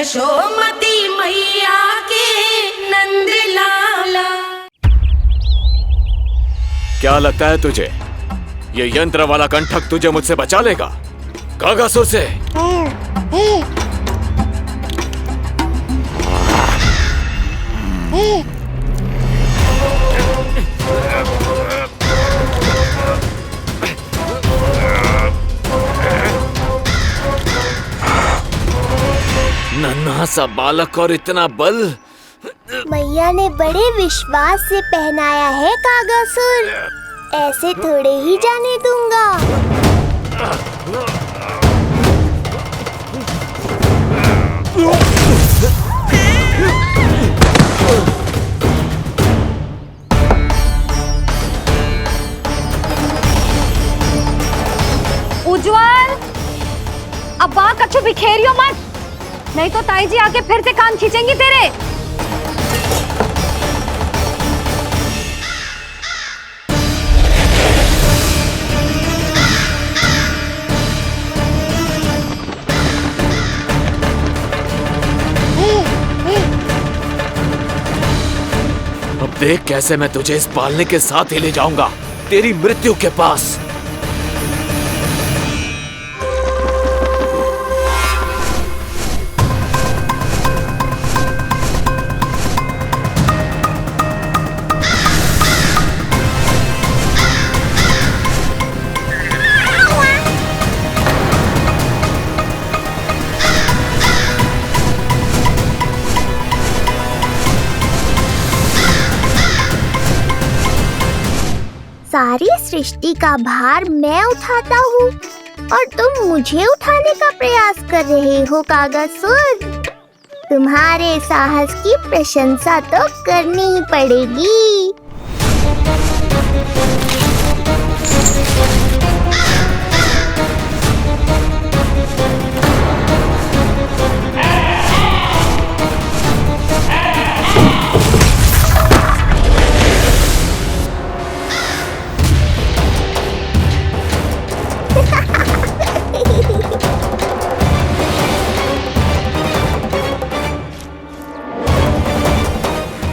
यशोमती मैया के नंद लाला। क्या लगता है तुझे ये यंत्र वाला कंठक तुझे मुझसे बचा लेगा कागासुर से? नन्हा सा बालक और इतना बल। मैया ने बड़े विश्वास से पहनाया है कागासुर, ऐसे थोड़े ही जाने दूंगा। उज्जवल, अब बात कछु बिखेरियो मत, नहीं तो ताई जी आके फिर से कान खींचेंगी तेरे। अब देख कैसे मैं तुझे इस पालने के साथ ही ले जाऊंगा तेरी मृत्यु के पास। सारी सृष्टि का भार मैं उठाता हूँ और तुम मुझे उठाने का प्रयास कर रहे हो कागासुर। तुम्हारे साहस की प्रशंसा तो करनी ही पड़ेगी।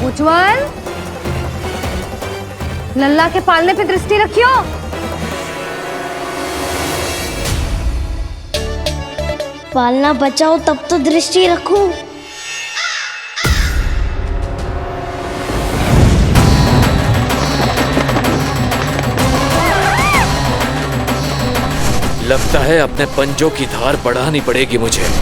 उज्जवल, लल्ला के पालने पे दृष्टि रखियो। पालना बचाओ तब तो दृष्टि रखूं। लगता है अपने पंजों की धार बढ़ानी पड़ेगी मुझे।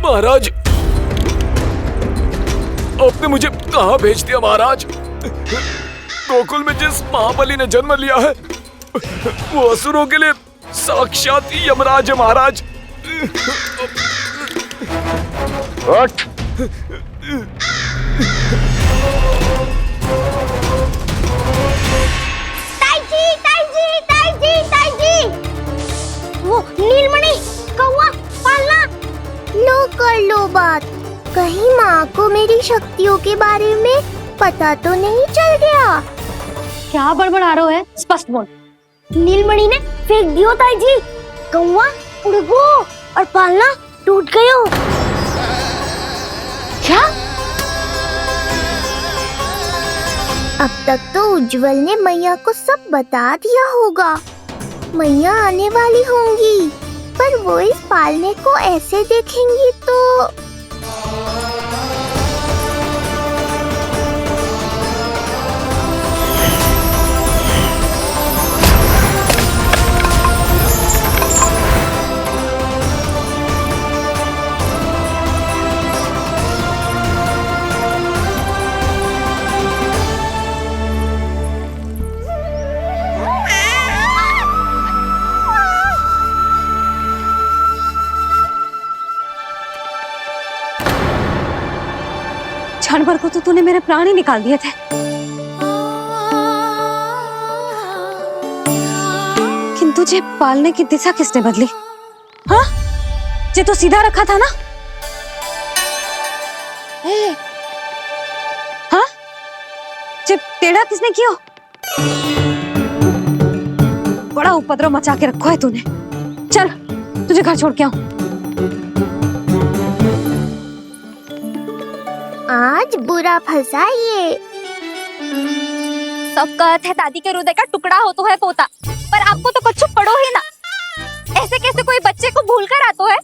महाराज, आपने मुझे कहाँ भेज दिया महाराज? गोकुल में जिस महाबली ने जन्म लिया है वो असुरों के लिए साक्षात यमराज है महाराज। उठ। ताई जी, वो नीलमणि कौवा पालना। लो कर लो बात, कहीं माँ को मेरी शक्तियों के बारे में पता तो नहीं चल गया। क्या बड़बड़ा रहे हो? स्पष्ट बोल। नीलमणि ने फेंक दियो ताई जी, कौवा उड़ गयो और पालना टूट गयो। क्या? अब तक तो उज्जवल ने मैया को सब बता दिया होगा। मैया आने वाली होंगी, पर वो इस पालने को ऐसे देखेंगी तो क्षण भर को तो तूने मेरे प्राण ही निकाल दिए थे। किंतु तुझे पालने की दिशा किसने बदली? हाँ, जे तो सीधा रखा था ना? हाँ, जे टेढ़ा किसने किया? बड़ा उपद्रव मचा के रखो है तूने। चल, तुझे घर छोड़ के आऊं। आज बुरा फंसा ये। सब कहते हैं दादी के हृदय का टुकड़ा हो तो है पोता, पर आपको तो कुछ पड़ो ही ना। ऐसे कैसे कोई बच्चे को भूल कर आतो है?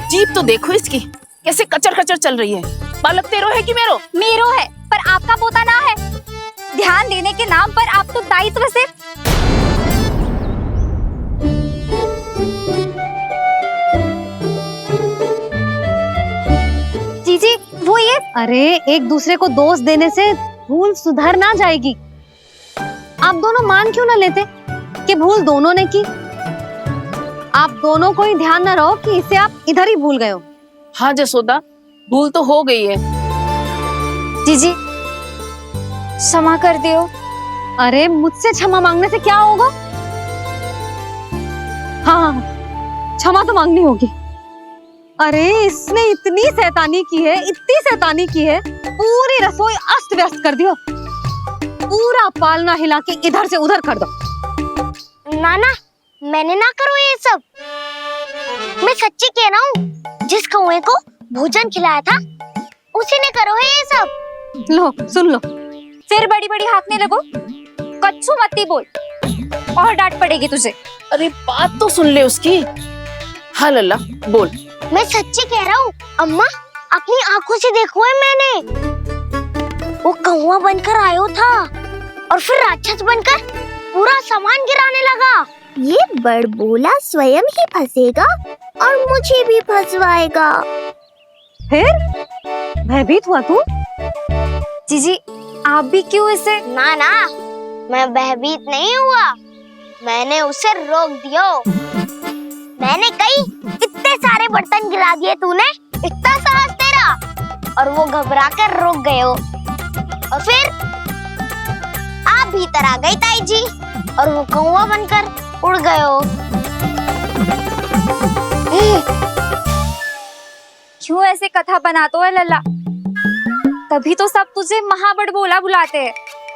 जीप तो देखो इसकी, कैसे कचर कचर चल रही है। बालक तेरो है कि मेरो? मेरो है, पर आपका पोता ना है। ध्यान देने के नाम पर आप तो दायित्व से जीजी वो ये। अरे एक दूसरे को दोष देने से भूल सुधर ना जाएगी। आप दोनों मान क्यों ना लेते कि भूल दोनों ने की? आप दोनों को ही ध्यान न रहो कि इसे आप इधर ही भूल गए हो। हाँ जसोदा, भूल तो हो गई है। जीजी क्षमा कर दियो। अरे मुझसे क्षमा मांगने से क्या होगा? हाँ, क्षमा तो मांगनी होगी। अरे इसने इतनी शैतानी की है, इतनी शैतानी की है, पूरी रसोई अस्त व्यस्त कर दियो। पूरा पालना हिला के इधर से उधर कर दो। नाना, मैंने ना करो ये सब। मैं सच्ची कह रहा हूँ, जिस कौवे को भोजन खिलाया था उसी ने करो है ये सब। लो सुन लो, फिर बड़ी बड़ी हाकने लगो। कच्चू मत्ती बोल और डांट पड़ेगी तुझे। अरे बात तो सुन ले उसकी। हाँ लल्ला बोल। मैं सच्ची कह रहा हूँ अम्मा, अपनी आंखों से देखो है मैंने। वो कौवा बनकर आयो था और फिर राक्षस बनकर पूरा सामान गिराने लगा। ये बड़बोला स्वयं ही फंसेगा और मुझे भी फंसवाएगा। फिर भयभीत हुआ तू? जीजी आप भी क्यों इसे? ना ना, मैं भयभीत नहीं हुआ, मैंने उसे रोक दिया। मैंने कही इतने सारे बर्तन गिरा दिए तूने, इतना साहस तेरा, और वो घबरा कर रुक गए हो। और फिर आप भीतर आ गई ताई जी और वो कौवा बनकर उड़ गए हो। क्यों ऐसे कथा बनाते है लल्ला? तभी तो सब तुझे महाबड़बोला बुलाते हैं।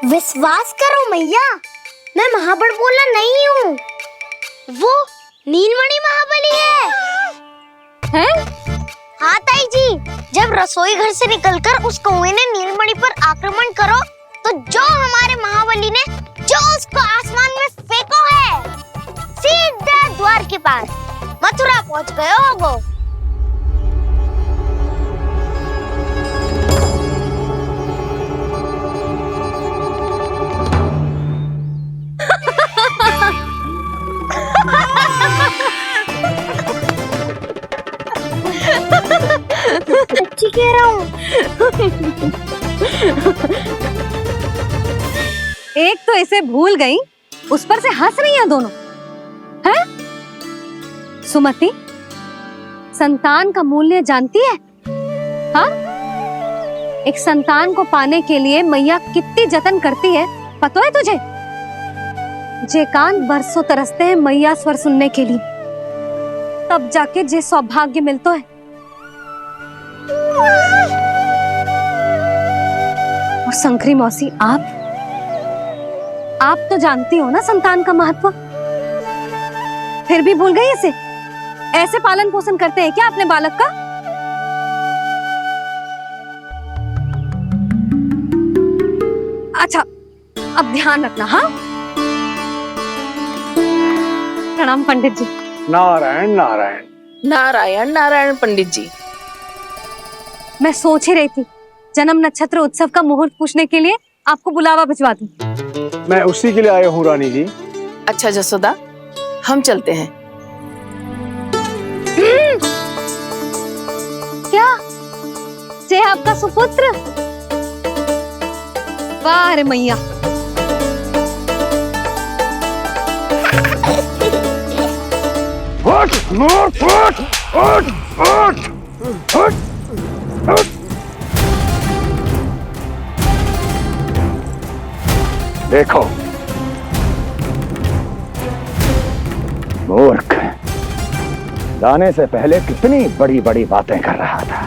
विश्वास करो मैया, मैं महाबड़बोला नहीं हूँ, वो नीलमणि महाबली है। हैं? हाँ ताई जी, जब रसोई घर से निकलकर उस कौवे ने नीलमणि पर आक्रमण करो तो जो हमारे महाबली ने जो उसको आसमान में फेंको है, सीधा द्वार के पास मथुरा पहुंच गए हो वो। सच्ची कह रहा हूँ। एक तो इसे भूल गई, उस पर से हंस रही हैं दोनों। हैं? सुमति, संतान का मूल्य जानती है? हाँ? एक संतान को पाने के लिए मैया कितनी जतन करती है, पता है तुझे? जे कान बरसों तरसते हैं मैया स्वर सुनने के लिए, तब जाके जे सौभाग्य मिलता है। और शंकरी मौसी, आप तो जानती हो ना संतान का महत्व, फिर भी भूल गई इसे? ऐसे पालन पोषण करते हैं क्या अपने बालक का? अच्छा, अब ध्यान रखना। हाँ, प्रणाम पंडित जी। नारायण नारायण। नारायण नारायण पंडित जी। मैं सोच ही रही थी जन्म नक्षत्र उत्सव का मुहूर्त पूछने के लिए आपको बुलावा भिजवा दूं। मैं उसी के लिए आया हूँ रानी जी। अच्छा जसोदा, हम चलते हैं। क्या जे आपका सुपुत्र? वाह रे मैया। उठ, उठ, उठ, उठ, उठ, उठ, उठ। देखो मूर्ख, जाने से पहले कितनी बड़ी बड़ी बातें कर रहा था,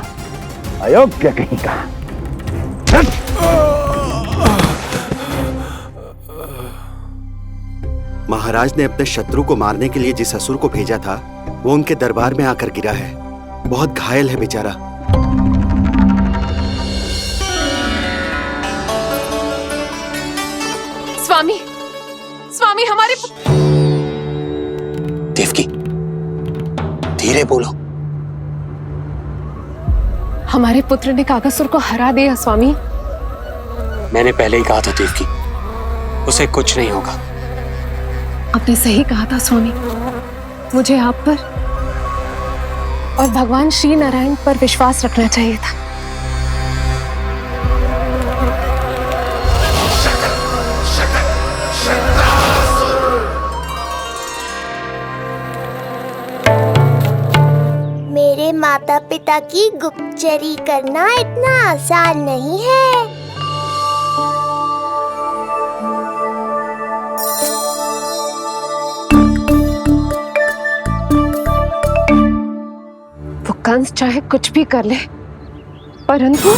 अयोग्य कहीं का। महाराज ने अपने शत्रु को मारने के लिए जिस असुर को भेजा था वो उनके दरबार में आकर गिरा है। बहुत घायल है बेचारा। स्वामी, स्वामी हमारे देवकी, धीरे बोलो। हमारे पुत्र ने कागासुर को हरा दिया स्वामी। मैंने पहले ही कहा था देवकी, उसे कुछ नहीं होगा। आपने सही कहा था स्वामी। मुझे आप पर और भगवान श्री नारायण पर विश्वास रखना चाहिए था। मेरे माता पिता की गुप्तचरी करना इतना आसान नहीं है। वो कंस चाहे कुछ भी कर ले, परंतु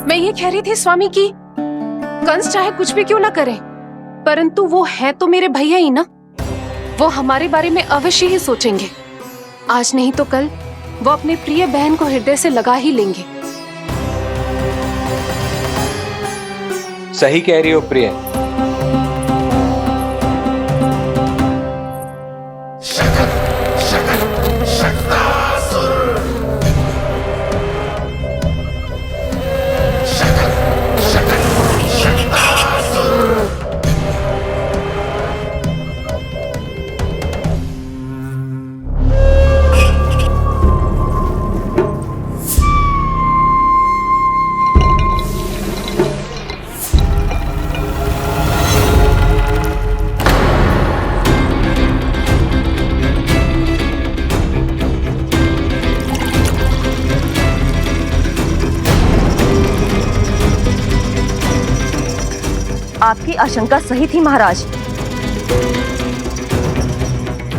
मैं ये कह रही थी स्वामी कि कंस चाहे कुछ भी क्यों ना करे, परंतु वो है तो मेरे भैया ही ना। वो हमारे बारे में अवश्य ही सोचेंगे। आज नहीं तो कल वो अपने प्रिय बहन को हृदय से लगा ही लेंगे। सही कह रही हो प्रिय। आपकी आशंका सही थी महाराज।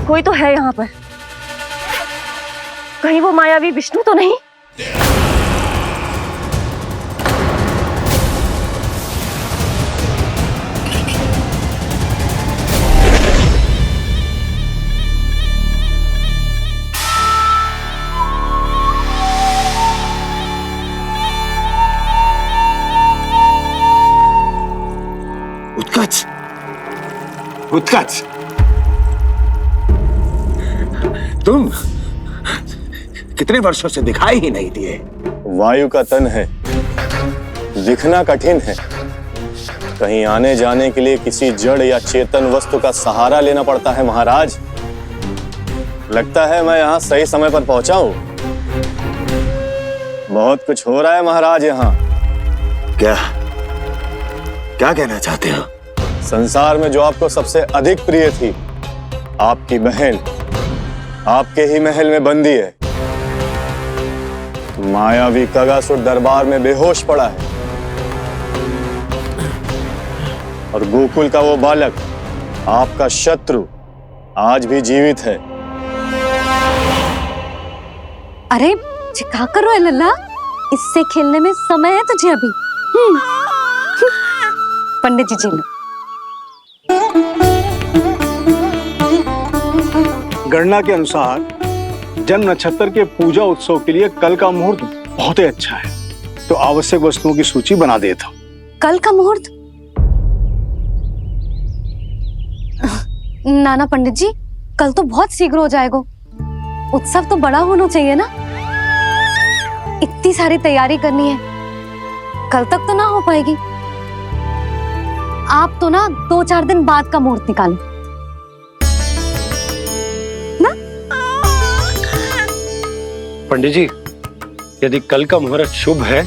कोई तो है यहाँ पर। कहीं वो मायावी विष्णु तो नहीं? उत्कच, उत्कच, तुम कितने वर्षों से दिखाई ही नहीं दिए। वायु का तन है, दिखना कठिन है। कहीं आने जाने के लिए किसी जड़ या चेतन वस्तु का सहारा लेना पड़ता है महाराज। लगता है मैं यहाँ सही समय पर पहुंचा हूँ। बहुत कुछ हो रहा है महाराज यहाँ। क्या क्या कहना चाहते हो? संसार में जो आपको सबसे अधिक प्रिय थी, आपकी बहन, आपके ही महल में बंदी है। मायावी कागासुर दरबार में बेहोश पड़ा है और गोकुल का वो बालक, आपका शत्रु, आज भी जीवित है। अरे चिका करो है लल्ला, इससे खेलने में समय है तुझे अभी। पंडित जी जी लो। गणना के अनुसार जन्म नक्षत्र के पूजा उत्सव के लिए कल का मुहूर्त बहुत ही अच्छा है, तो आवश्यक वस्तुओं की सूची बना देता हूँ। कल का मुहूर्त? नाना पंडित जी, कल तो बहुत शीघ्र हो जाएगा। उत्सव तो बड़ा होना चाहिए ना। इतनी सारी तैयारी करनी है, कल तक तो ना हो पाएगी। आप तो ना 2-4 दिन बाद का मुहूर्त निकालो ना। पंडित जी, यदि कल का मुहूर्त शुभ है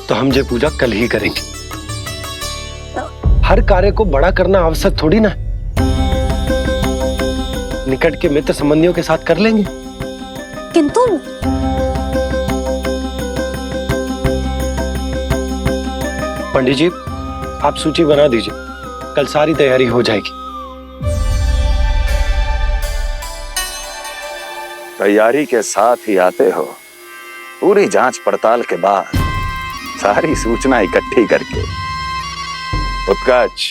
तो हम ये पूजा कल ही करेंगे। हर कार्य को बड़ा करना आवश्यक थोड़ी ना। निकट के मित्र संबंधियों के साथ कर लेंगे। किंतु पंडित जी, आप सूची बना दीजिए, कल सारी तैयारी हो जाएगी। तैयारी के साथ ही आते हो, पूरी जांच पड़ताल के बाद सारी सूचना इकट्ठी करके। उत्कर्ष,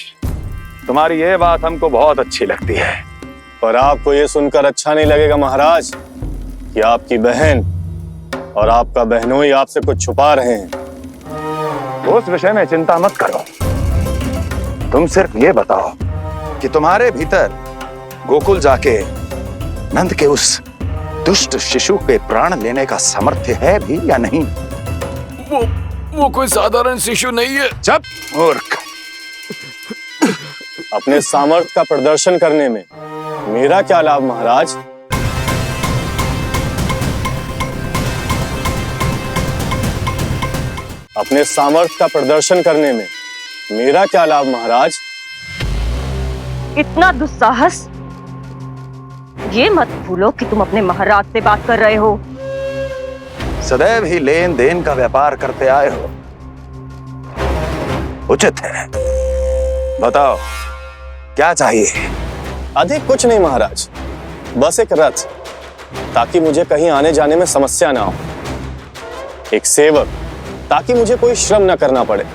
तुम्हारी ये बात हमको बहुत अच्छी लगती है। पर आपको ये सुनकर अच्छा नहीं लगेगा महाराज कि आपकी बहन और आपका बहनोई आपसे कुछ छुपा रहे हैं। उस विषय में चिंता मत करो, तुम सिर्फ ये बताओ कि तुम्हारे भीतर गोकुल जाके नंद के उस दुष्ट शिशु के प्राण लेने का सामर्थ्य है भी या नहीं? वो कोई साधारण शिशु नहीं है। चुप मूर्ख। अपने सामर्थ्य का प्रदर्शन करने में मेरा क्या लाभ महाराज? अपने सामर्थ्य का प्रदर्शन करने में मेरा क्या लाभ महाराज? इतना दुस्साहस? ये मत भूलो कि तुम अपने महाराज से बात कर रहे हो। सदैव ही लेन देन का व्यापार करते आए हो, उचित है। बताओ क्या चाहिए? अधिक कुछ नहीं महाराज, बस एक रथ, ताकि मुझे कहीं आने जाने में समस्या ना हो। एक सेवक, ताकि मुझे कोई श्रम न करना पड़े।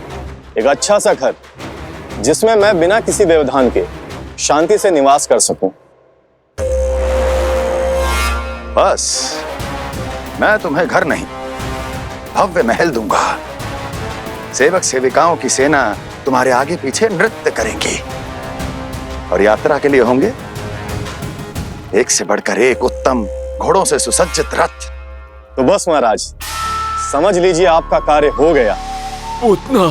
एक अच्छा सा घर, जिसमें मैं बिना किसी व्यवधान के शांति से निवास कर सकूं। बस, मैं तुम्हें घर नहीं, भव्य महल दूंगा। सेवक सेविकाओं की सेना तुम्हारे आगे पीछे नृत्य करेंगी और यात्रा के लिए होंगे एक से बढ़कर एक उत्तम घोड़ों से सुसज्जित रथ। तो बस महाराज, समझ लीजिए आपका कार्य हो गया। उतना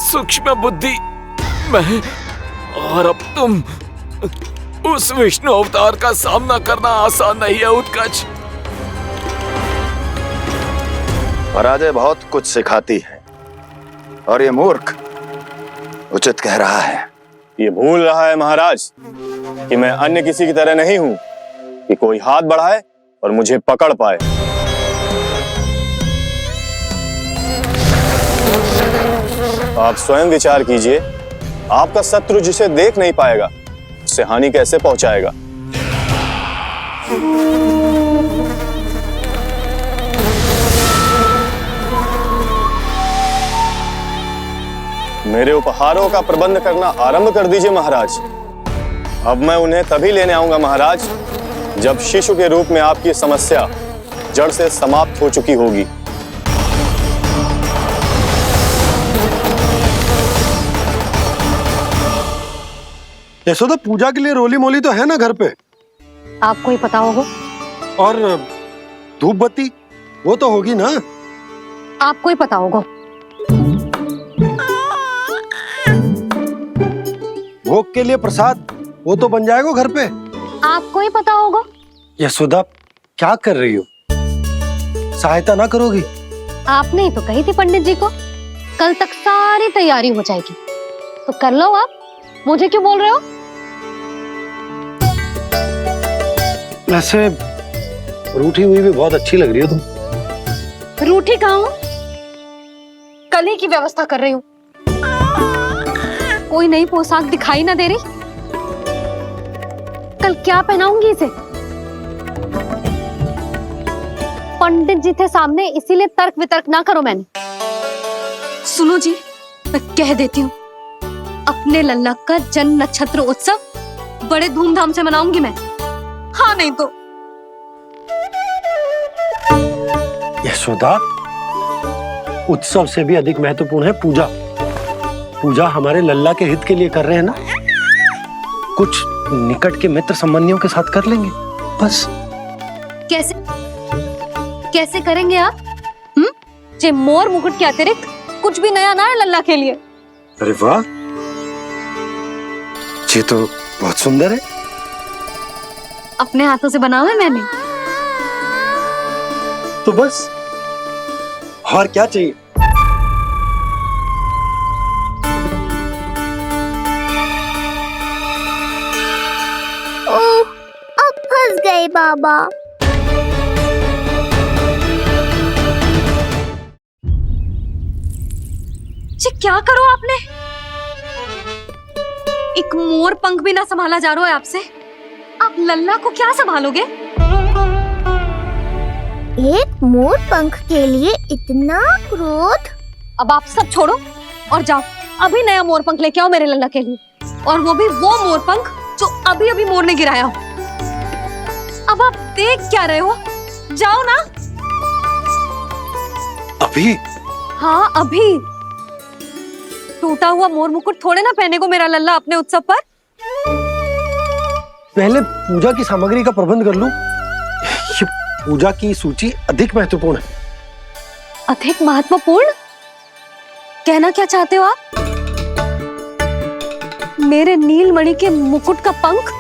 सूक्ष्म बुद्धि मैं, और अब तुम, उस विष्णु अवतार का सामना करना आसान नहीं है उत्कर्ष। पराजय बहुत कुछ सिखाती है और ये मूर्ख उचित कह रहा है। ये भूल रहा है महाराज कि मैं अन्य किसी की तरह नहीं हूं कि कोई हाथ बढ़ाए और मुझे पकड़ पाए। आप स्वयं विचार कीजिए, आपका शत्रु जिसे देख नहीं पाएगा उससे हानि कैसे पहुंचाएगा? मेरे उपहारों का प्रबंध करना आरंभ कर दीजिए महाराज। अब मैं उन्हें तभी लेने आऊंगा महाराज, जब शिशु के रूप में आपकी समस्या जड़ से समाप्त हो चुकी होगी। यशोदा, पूजा के लिए रोली मोली तो है ना घर पे? आपको ही पता होगा। और धूप बत्ती वो तो होगी ना? आपको ही पता होगा। भोग के लिए प्रसाद वो तो बन जाएगा घर पे। आपको ही पता होगा। यशोदा, क्या कर रही हो? सहायता ना करोगी? आपने ही तो कही थी पंडित जी को, कल तक सारी तैयारी हो जाएगी, तो कर लो आप। मुझे क्यों बोल रहे हो? वैसे रूठी हुई भी बहुत अच्छी लग रही हो तुम। रूठी कहाँ हूँ? कल ही की व्यवस्था कर रही हूँ। कोई नई पोशाक दिखाई ना दे रही? कल क्या पहनाऊंगी इसे? पंडित जी थे सामने, इसीलिए तर्क वितर्क ना करो। मैंने सुनो जी, मैं कह देती हूँ, अपने लल्ला का जन्म नक्षत्र उत्सव बड़े धूमधाम से मनाऊंगी मैं। हाँ नहीं तो। यशोदा, उत्सव से भी अधिक महत्वपूर्ण है पूजा। पूजा हमारे लल्ला के हित के लिए कर रहे हैं ना, कुछ निकट के मित्र संबंधियों के साथ कर लेंगे बस। कैसे कैसे करेंगे आप? जे मोर मुकुट के अतिरिक्त कुछ भी नया ना है लल्ला के लिए। अरे वाह, ये तो बहुत सुंदर है। अपने हाथों से बना है मैंने। तो बस, और क्या चाहिए? बाबा। जी क्या करो आपने? एक मोर पंख भी ना संभाला जा रहा है आपसे। आप लल्ला को क्या संभालोगे? एक मोर पंख के लिए इतना क्रोध? अब आप सब छोड़ो और जाओ अभी नया मोर पंख लेके आओ मेरे लल्ला के लिए, और वो भी वो मोर पंख जो अभी अभी मोर ने गिराया हो। अब आप देख क्या रहे हो? जाओ ना। अभी? हाँ अभी। टूटा हुआ मोर मुकुट थोड़े ना पहने को मेरा लल्ला अपने उत्सव पर। पहले पूजा की सामग्री का प्रबंध कर लूं। ये पूजा की सूची अधिक महत्वपूर्ण है। अधिक महत्वपूर्ण? कहना क्या चाहते हो आप? मेरे नीलमणि के मुकुट का पंख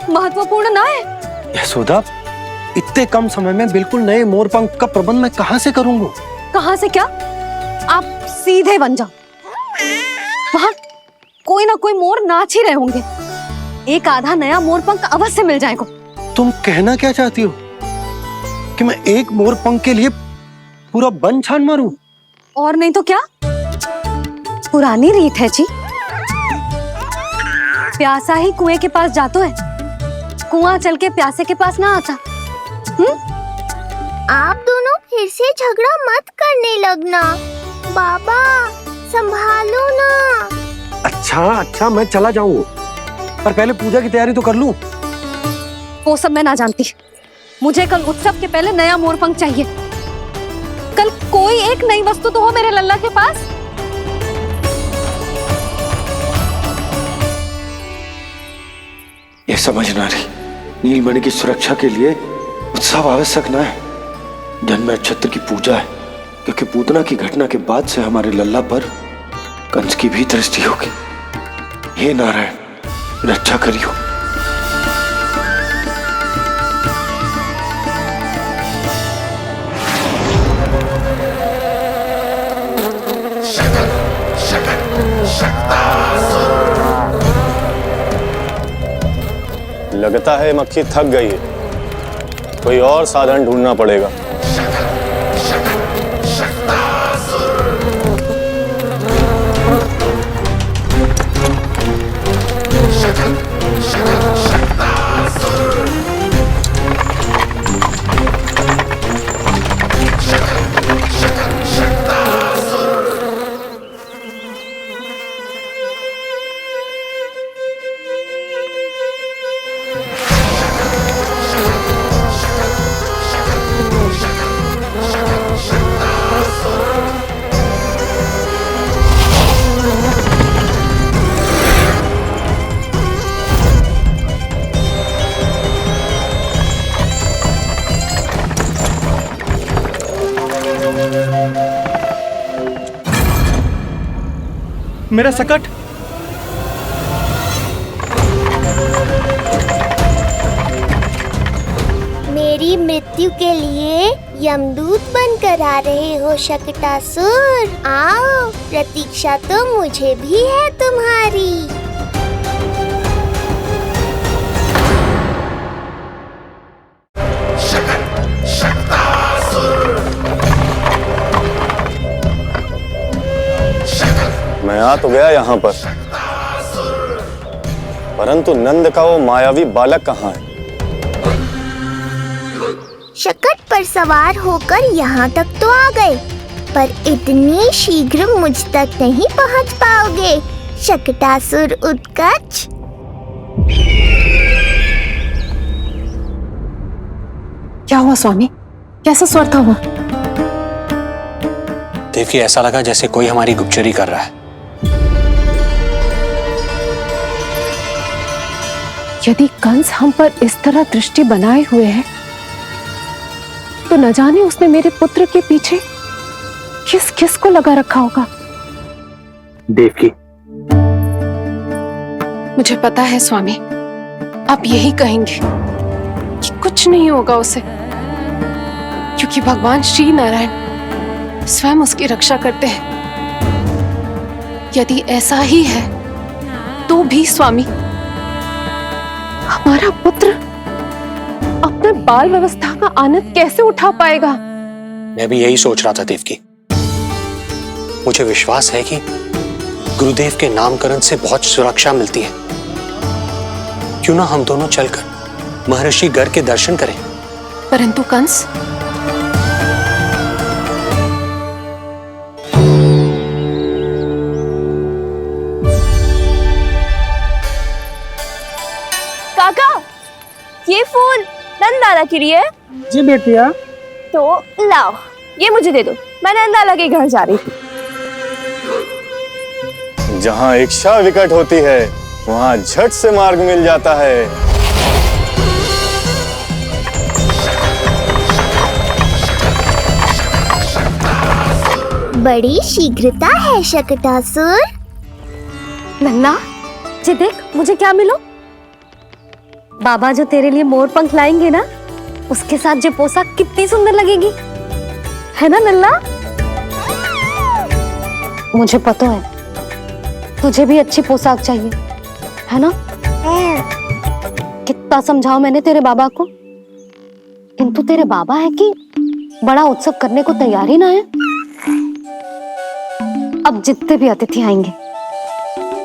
महत्वपूर्ण ना है? यशोदा, इतने कम समय में बिल्कुल नए मोर पंख का प्रबंध मैं कहां से करूंगा? कहां से क्या? आप सीधे बन जाओ। वहां कोई ना कोई मोर नाच ही रहे होंगे। एक आधा नया मोर पंख अवश्य मिल जाएगा। तुम कहना क्या चाहती हो कि मैं एक मोर पंख के लिए पूरा वन छान मारूं? और नहीं तो क्या? पुरानी रीत है जी। प्यासा ही कुएं के पास जातो है, कुआं चल के प्यासे के पास ना आता। आप दोनों फिर से झगड़ा मत करने लगना। बाबा संभालो ना। अच्छा मैं चला जाऊंगा, पर पहले पूजा की तैयारी तो कर लूं। वो सब मैं ना जानती। मुझे कल उत्सव के पहले नया मोर पंख चाहिए। कल कोई एक नई वस्तु तो हो मेरे लल्ला के पास। ये समझना रही, नीलमणि की सुरक्षा के लिए उत्सव आवश्यक न है। जन्म नक्षत्र की पूजा है, क्योंकि पूतना की घटना के बाद से हमारे लल्ला पर कंस की भी दृष्टि होगी। हे नारायण, रक्षा करियो। लगता है मक्खी थक गई है, कोई और साधन ढूंढना पड़ेगा। मेरा सकट। मेरी मृत्यु के लिए यमदूत बनकर आ रहे हो शकटासुर? आओ, प्रतीक्षा तो मुझे भी है तुम्हारी। मैं आ तो गया यहाँ पर, परंतु नंद का वो मायावी बालक कहाँ है? शकट पर सवार होकर यहाँ तक तो आ गए, पर इतनी शीघ्र मुझ तक नहीं पहुँच पाओगे शकटासुर उत्कच। क्या हुआ स्वामी? कैसा स्वर था वो? देवकी, ऐसा लगा जैसे कोई हमारी गुप्तचरी कर रहा है। यदि कंस हम पर इस तरह दृष्टि बनाए हुए है, तो न जाने उसने मेरे पुत्र के पीछे किस किस को लगा रखा होगा। देवकी, मुझे पता है स्वामी, आप यही कहेंगे कि कुछ नहीं होगा उसे, क्योंकि भगवान श्री नारायण स्वयं उसकी रक्षा करते हैं। यदि ऐसा ही है तो भी स्वामी, हमारा पुत्र अब अपने बाल व्यवस्था का आनंद कैसे उठा पाएगा? मैं भी यही सोच रहा था देवकी। मुझे विश्वास है कि गुरुदेव के नामकरण से बहुत सुरक्षा मिलती है। क्यों ना हम दोनों चलकर महर्षि गर्ग के दर्शन करें। परंतु कंस, काका, ये फूल नंदाला के लिए है। जी बेटिया। तो लाओ, ये मुझे दे दो, मैं नंदाला के घर जा रही थी। जहाँ इच्छा विकट होती है वहाँ झट से मार्ग मिल जाता है। बड़ी शीघ्रता है शकटासुर। नन्ना, जी देख मुझे क्या मिलो। बाबा जो तेरे लिए मोर पंख लाएंगे ना, उसके साथ जो पोशाक कितनी सुंदर लगेगी, है ना नन्ना? मुझे पता है तुझे भी अच्छी पोशाक चाहिए, है ना? कितना समझाओ मैंने तेरे बाबा को, किंतु तेरे बाबा है कि बड़ा उत्सव करने को तैयार ही ना है। अब जितने भी अतिथि आएंगे,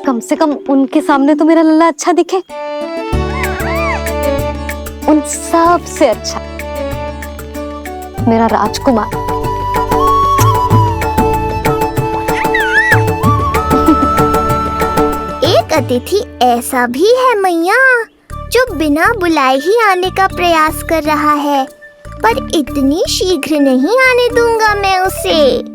कम से कम उनके सामने तो मेरा लल्ला अच्छा दिखे। उन सब से अच्छा मेरा राजकुमार। एक अतिथि ऐसा भी है मैया, जो बिना बुलाए ही आने का प्रयास कर रहा है, पर इतनी शीघ्र नहीं आने दूंगा मैं उसे।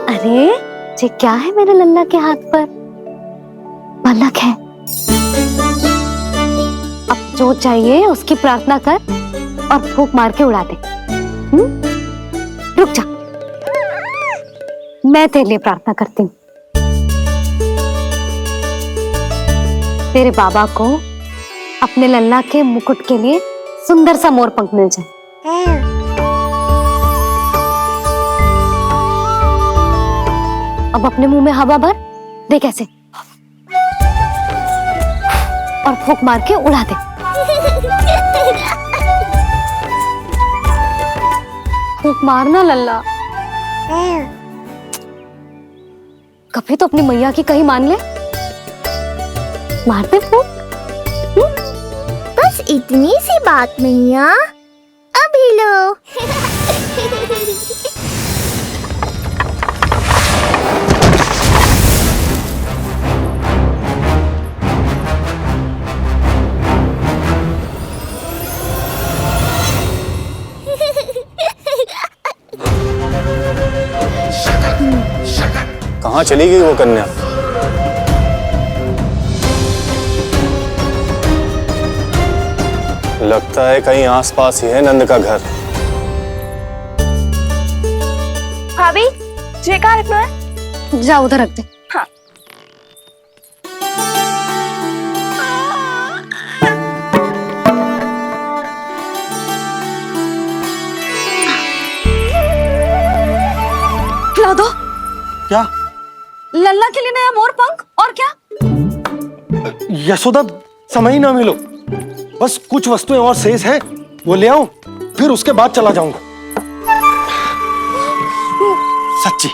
अरे ये क्या है मेरे लल्ला के हाथ पर? पलक है। अब जो चाहिए उसकी प्रार्थना कर और फूंक मार के उड़ा दे। रुक जा, मैं तेरे लिए प्रार्थना करती हूँ। तेरे बाबा को अपने लल्ला के मुकुट के लिए सुंदर सा मोर पंख मिल जाए। अब अपने मुंह में हवा भर दे, कैसे, और फूंक मार के उड़ा दे। फूंक मारना लल्ला। कभी तो अपनी मैया की कहीं मान ले। मारते फूंक। बस इतनी सी बात मैया, अभी लो। कहाँ चली गई वो कन्या? लगता है कहीं आसपास ही है नंद का घर। भाभी, ये कहाँ रखना है? जा उधर रख दे। हाँ। ला दो। क्या? लल्ला के लिए नया मोर पंख। और क्या? यशोदा, समय ही ना मिलो। बस कुछ वस्तुएं और शेष हैं, वो ले आऊं, फिर उसके बाद चला जाऊंगा। सच्ची।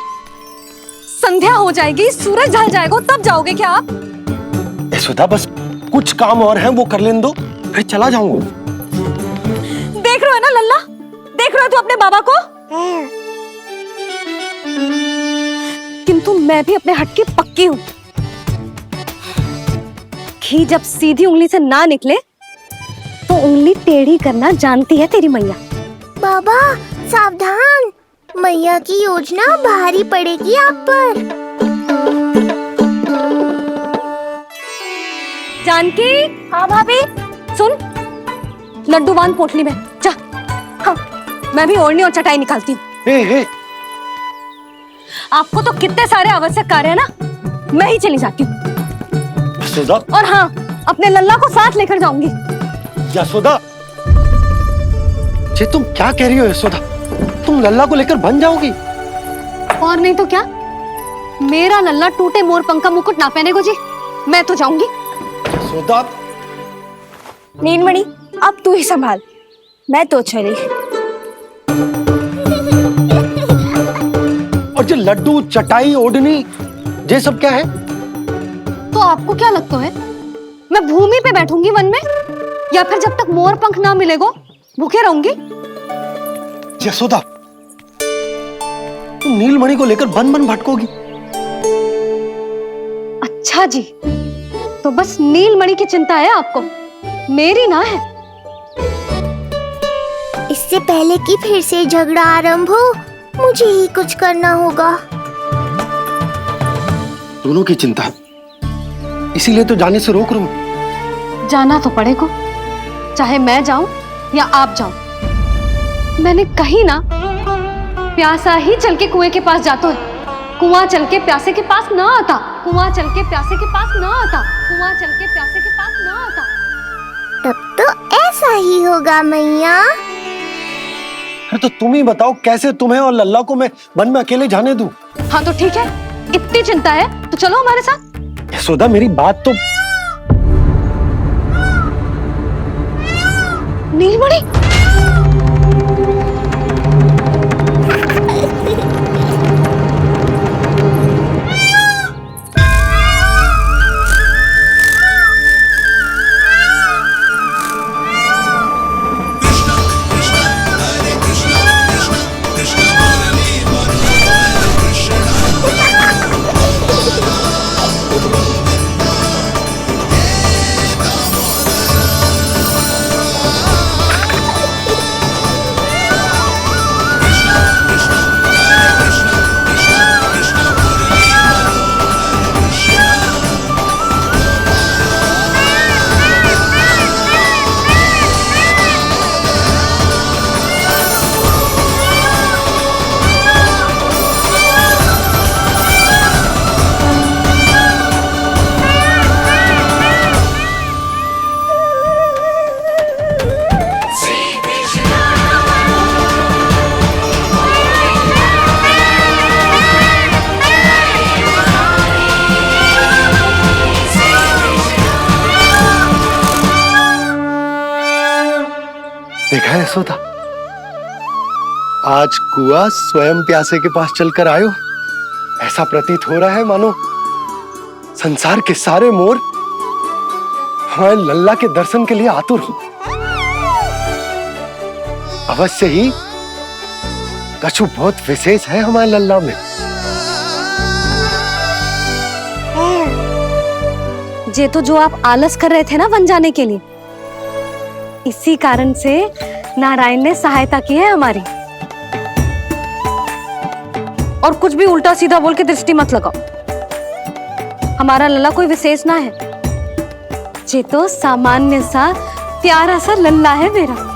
संध्या हो जाएगी, सूरज ढल जाएगा, तब जाओगे क्या आप? यशोदा, बस कुछ काम और हैं, वो कर लेने दो, फिर चला जाऊंगा। देख रहे हो ना लल्ला, देख रहे हो तू अपने बाबा को? परंतु मैं भी अपने हट की पक्की हूँ। घी जब सीधी उंगली से ना निकले तो उंगली टेढ़ी करना जानती है तेरी मैया। बाबा सावधान, मैया की योजना भारी पड़ेगी आप पर। जानकी। हाँ भाभी। सुन, लड्डू बांध पोटली में जा। हाँ, मैं भी ओढ़नी और चटाई निकालती हूँ। आपको तो कितने सारे आवश्यक कार्य है ना, मैं ही चली जाती हूँ। यशोदा। और हाँ, अपने लल्ला को साथ लेकर जाऊंगी। यशोदा, ये तुम क्या कह रही हो यशोदा? तुम लल्ला को लेकर बन जाओगी? और नहीं तो क्या, मेरा लल्ला टूटे मोर पंख का मुकुट ना पहने को जी, मैं तो जाऊंगी। यशोदा। नीलमणि, अब तू ही संभाल, मैं तो चली। और जो लड्डू चटाई ओढ़नी ये सब क्या है? तो आपको क्या लगता है, मैं भूमि पे बैठूंगी वन में, या फिर जब तक मोर पंख ना मिलेगो भूखे रहूंगी? यशोदा, तुम नीलमणि को लेकर बन बन भटकोगी। अच्छा जी, तो बस नीलमणि की चिंता है आपको, मेरी ना है। इससे पहले कि फिर से झगड़ा आरंभ हो, मुझे ही कुछ करना होगा। दोनों की चिंता है, इसीलिए तो जाने से रोक रहा हूं। जाना तो पड़ेगा, चाहे मैं जाऊं या आप जाओ। मैंने कहीं ना प्यासा ही चल के कुएं के पास जाता है, कुआं चल के प्यासे के पास ना आता, कुआं चल के प्यासे के पास ना आता, कुआं चल के प्यासे के पास ना आता। तब तो ऐसा ही होगा मैया। अरे तो तुम ही बताओ, कैसे तुम्हें और लल्ला को मैं वन में अकेले जाने दूं? हाँ तो ठीक है, इतनी चिंता है तो चलो हमारे साथ। यशोदा, मेरी बात तो। नीलमणि, देखा है यशोदा, आज कुआं स्वयं प्यासे के पास चलकर आयो। ऐसा प्रतीत हो रहा है मानो संसार के सारे मोर हमारे लल्ला के दर्शन के लिए आतुर हो। अवश्य ही कछु बहुत विशेष है हमारे लल्ला में। ये तो जो आप आलस कर रहे थे ना वन जाने के लिए, इसी कारण से नारायण ने सहायता की है हमारी। और कुछ भी उल्टा सीधा बोल के दृष्टि मत लगाओ, हमारा लल्ला कोई विशेष ना है, ये तो सामान्य सा प्यारा सा लल्ला है मेरा।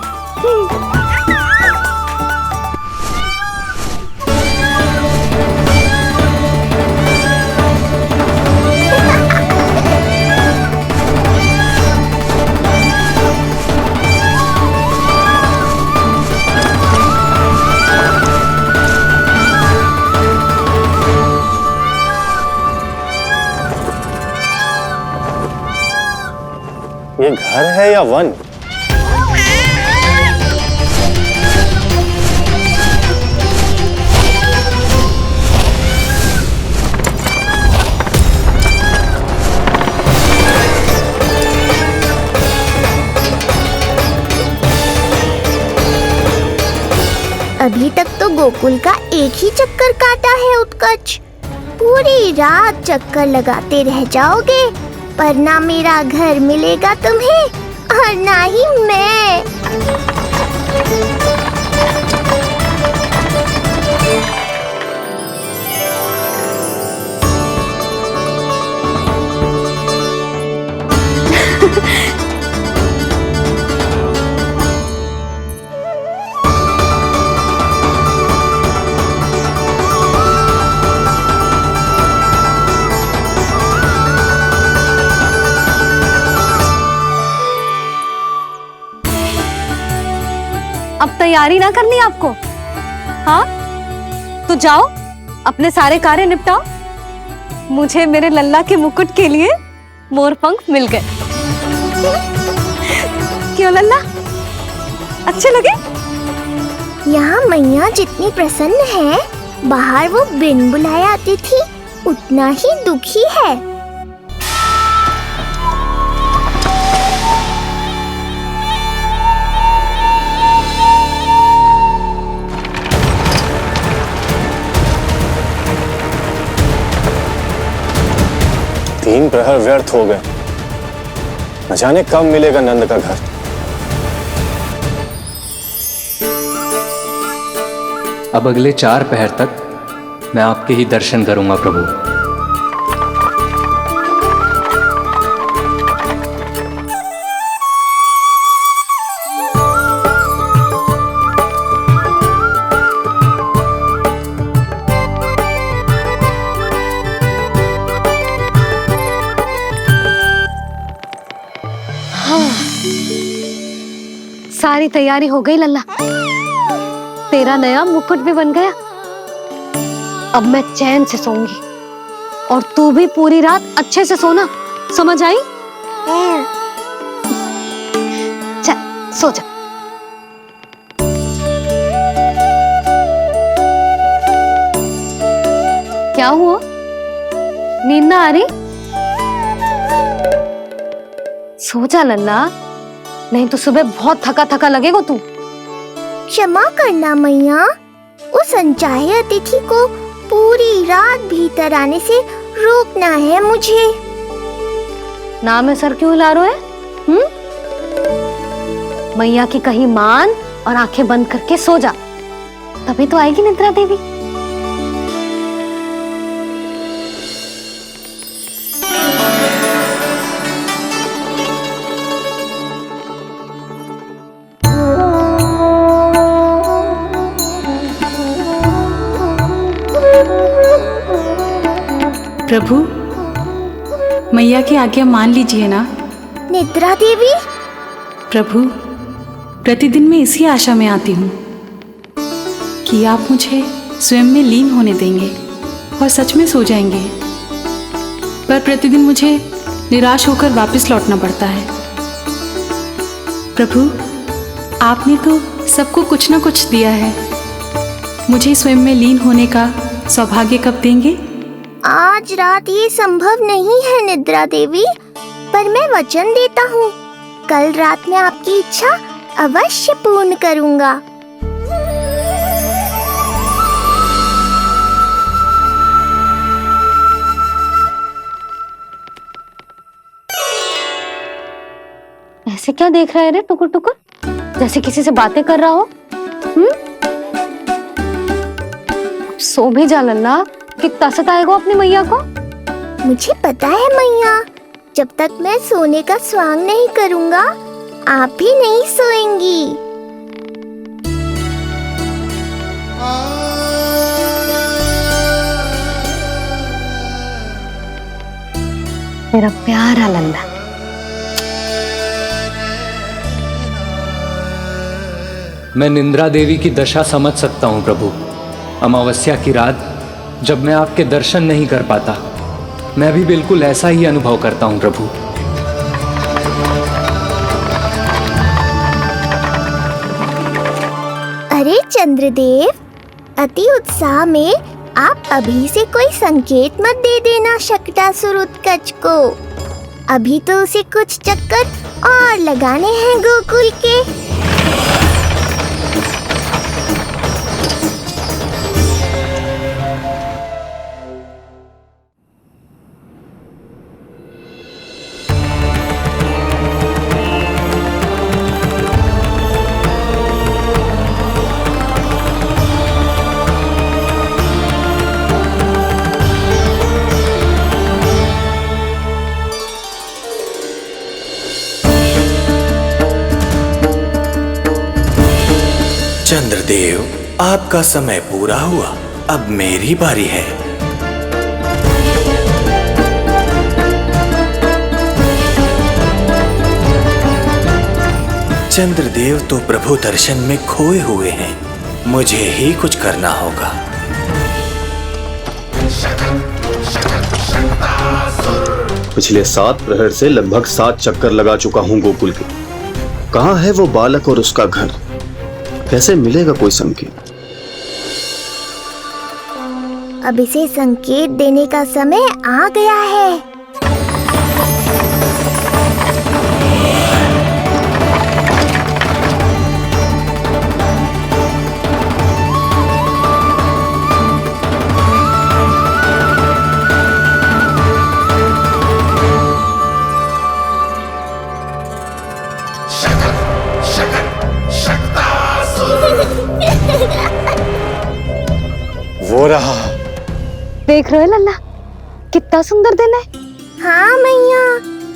ये घर है या वन? अभी तक तो गोकुल का एक ही चक्कर काटा है उत्कर्ष, पूरी रात चक्कर लगाते रह जाओगे, पर ना मेरा घर मिलेगा तुम्हें और ना ही मैं। अब तैयारी ना करनी आपको? हाँ, तो जाओ अपने सारे कार्य निपटाओ। मुझे मेरे लल्ला के मुकुट के लिए मोर पंख मिल गए। क्यों लल्ला, अच्छे लगे? यहाँ मैया जितनी प्रसन्न है, बाहर वो बिन बुलाए आती थी उतना ही दुखी है। तीन प्रहर व्यर्थ हो गए। न जाने कब मिलेगा नंद का घर। अब अगले 4 पहर तक मैं आपके ही दर्शन करूंगा प्रभु। सारी तैयारी हो गई लल्ला, तेरा नया मुकुट भी बन गया। अब मैं चैन से सोऊंगी और तू भी पूरी रात अच्छे से सोना, समझ आई? चल सो जा। क्या हुआ, नींद ना आ रही? सो जा लल्ला, नहीं तो सुबह बहुत थका थका लगेगा तू। क्षमा करना मैया, उस अनचाहे अतिथि को पूरी रात भीतर आने से रोकना है मुझे। नाम में सर क्यों हिला रहे है? मैया की कही मान और आंखें बंद करके सो जा, तभी तो आएगी निद्रा देवी। प्रभु, मैया की आज्ञा मान लीजिए ना। निद्रा देवी? प्रभु, प्रतिदिन मैं इसी आशा में आती हूँ कि आप मुझे स्वयं में लीन होने देंगे और सच में सो जाएंगे, पर प्रतिदिन मुझे निराश होकर वापस लौटना पड़ता है। प्रभु, आपने तो सबको कुछ ना कुछ दिया है, मुझे स्वयं में लीन होने का सौभाग्य कब देंगे? आज रात ये संभव नहीं है निद्रा देवी, पर मैं वचन देता हूँ कल रात में आपकी इच्छा अवश्य पूर्ण करूँगा। ऐसे क्या देख रहा है रे टुकुर टुकुर, जैसे किसी से बातें कर रहा हो? सो भी जा लल्ला, कितना सताएगा अपनी मैया को। मुझे पता है मैया, जब तक मैं सोने का स्वांग नहीं करूँगा आप भी नहीं सोएंगी। मेरा प्यारा लल्ला। मैं निंद्रा देवी की दशा समझ सकता हूँ प्रभु। अमावस्या की रात जब मैं आपके दर्शन नहीं कर पाता, मैं भी बिल्कुल ऐसा ही अनुभव करता हूँ प्रभु। अरे चंद्रदेव, अति उत्साह में आप अभी से कोई संकेत मत दे देना शकटासुर उत्कच को। अभी तो उसे कुछ चक्कर और लगाने हैं गोकुल के। चंद्रदेव, आपका समय पूरा हुआ, अब मेरी बारी है। चंद्रदेव तो प्रभु दर्शन में खोए हुए हैं, मुझे ही कुछ करना होगा। पिछले 7 प्रहर से लगभग 7 चक्कर लगा चुका हूँ गोकुल के। कहाँ है वो बालक और उसका घर? कैसे मिलेगा कोई संकेत? अब इसे संकेत देने का समय आ गया है। वो रहा। देख रहे हो लल्ला, कितना सुंदर दिन है। हाँ मैया,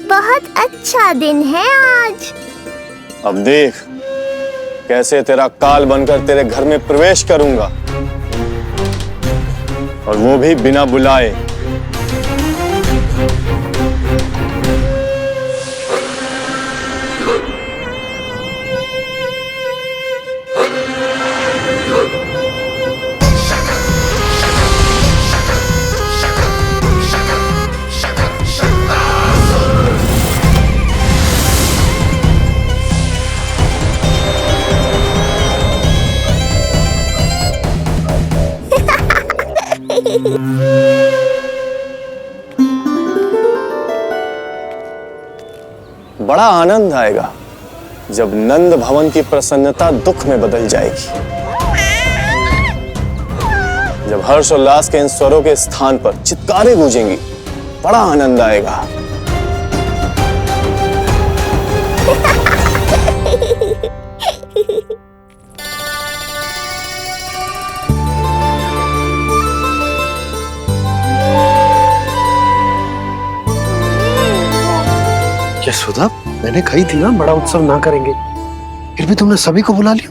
बहुत अच्छा दिन है आज। अब देख कैसे तेरा काल बनकर तेरे घर में प्रवेश करूंगा, और वो भी बिना बुलाए। बड़ा आनंद आएगा जब नंद भवन की प्रसन्नता दुख में बदल जाएगी, जब हर्षोल्लास के इन स्वरों के स्थान पर चित्कारें गूंजेंगी। बड़ा आनंद आएगा। यशोदा, मैंने कही थी ना बड़ा उत्सव ना करेंगे, फिर भी तुमने सभी को बुला लिया।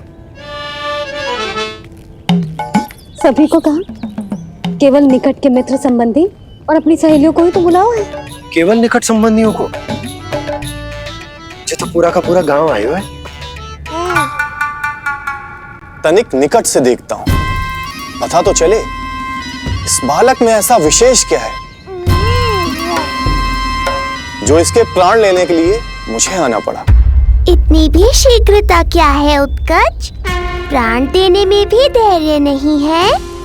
सभी को कहा? केवल निकट के मित्र संबंधी और अपनी सहेलियों को ही तो बुलाओ है। केवल निकट संबंधियों को? तो पूरा का पूरा गांव आयो है। तनिक निकट से देखता हूं, पता तो चले इस बालक में ऐसा विशेष क्या है जो इसके प्राण लेने के लिए मुझे आना पड़ा। इतनी भी शीघ्रता क्या है उत्कर्ष? प्राण देने में भी धैर्य नहीं है।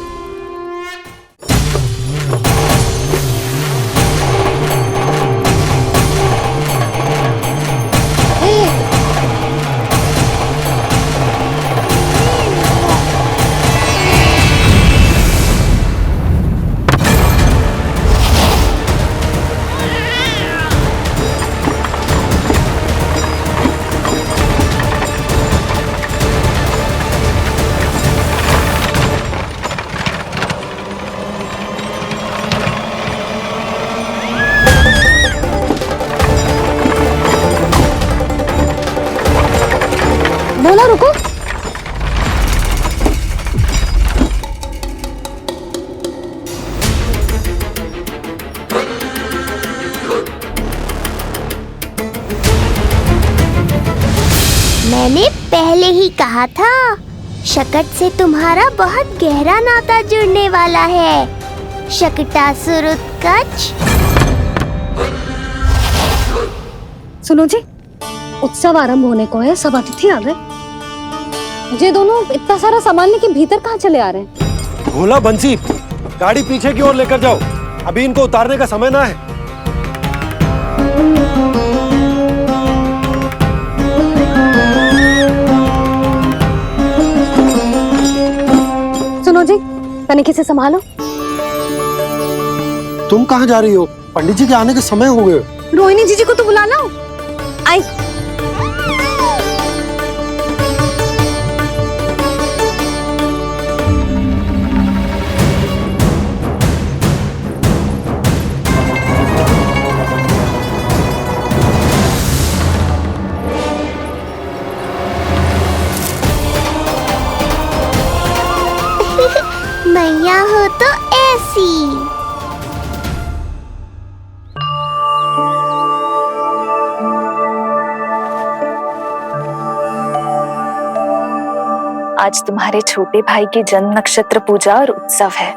बोला रुको। मैंने पहले ही कहा था, शकट से तुम्हारा बहुत गहरा नाता जुड़ने वाला है। शकटासुर उत्कर्ष। सुनो जी, उत्सव आरंभ होने को है, सब अतिथि आ गए। ये दोनों इतना सारा सामान लेके भीतर कहाँ चले आ रहे हैं? भोला बंसी, गाड़ी पीछे की ओर लेकर जाओ, अभी इनको उतारने का समय ना है। सुनो जी, तनिक से संभालो। तुम कहाँ जा रही हो? पंडित जी के आने के समय हो गए। रोहिणी जीजी को तो बुला लो। आई। मैया हो तो ऐसी। आज तुम्हारे छोटे भाई की जन्म नक्षत्र पूजा और उत्सव है,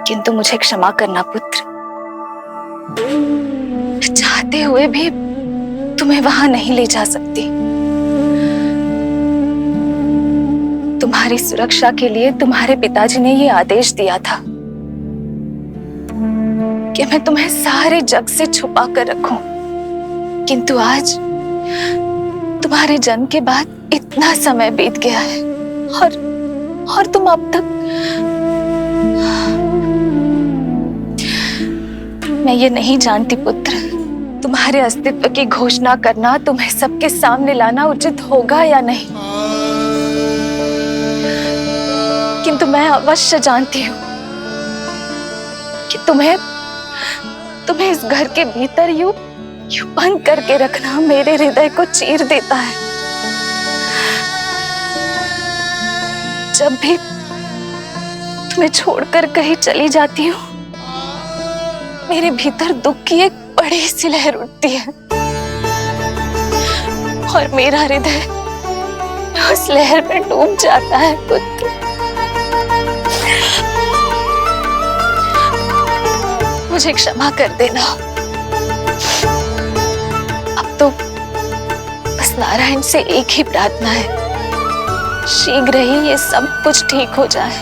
किंतु मुझे क्षमा करना पुत्र, चाहते हुए भी तुम्हें वहां नहीं ले जा सकती। तुम्हारी सुरक्षा के लिए तुम्हारे पिताजी ने ये आदेश दिया था कि मैं तुम्हें सारे जग से छुपा कर रखूं, किंतु आज तुम्हारे जन्म के बाद इतना समय बीत गया है और तुम अब तक। मैं ये नहीं जानती पुत्र, तुम्हारे अस्तित्व की घोषणा करना, तुम्हें सबके सामने लाना उचित होगा या नहीं, किंतु मैं अवश्य जानती हूँ कि तुम्हें इस घर के भीतर यूं बंद करके रखना मेरे हृदय को चीर देता है। जब भी तुम्हें छोड़कर कहीं चली जाती हूँ, मेरे भीतर दुख की एक बड़ी सी लहर उठती है और मेरा हृदय उस लहर में डूब जाता है पुत्र। मुझे क्षमा कर देना। अब तो बस नारायण से एक ही प्रार्थना है, शीघ्र ही ये सब कुछ ठीक हो जाए।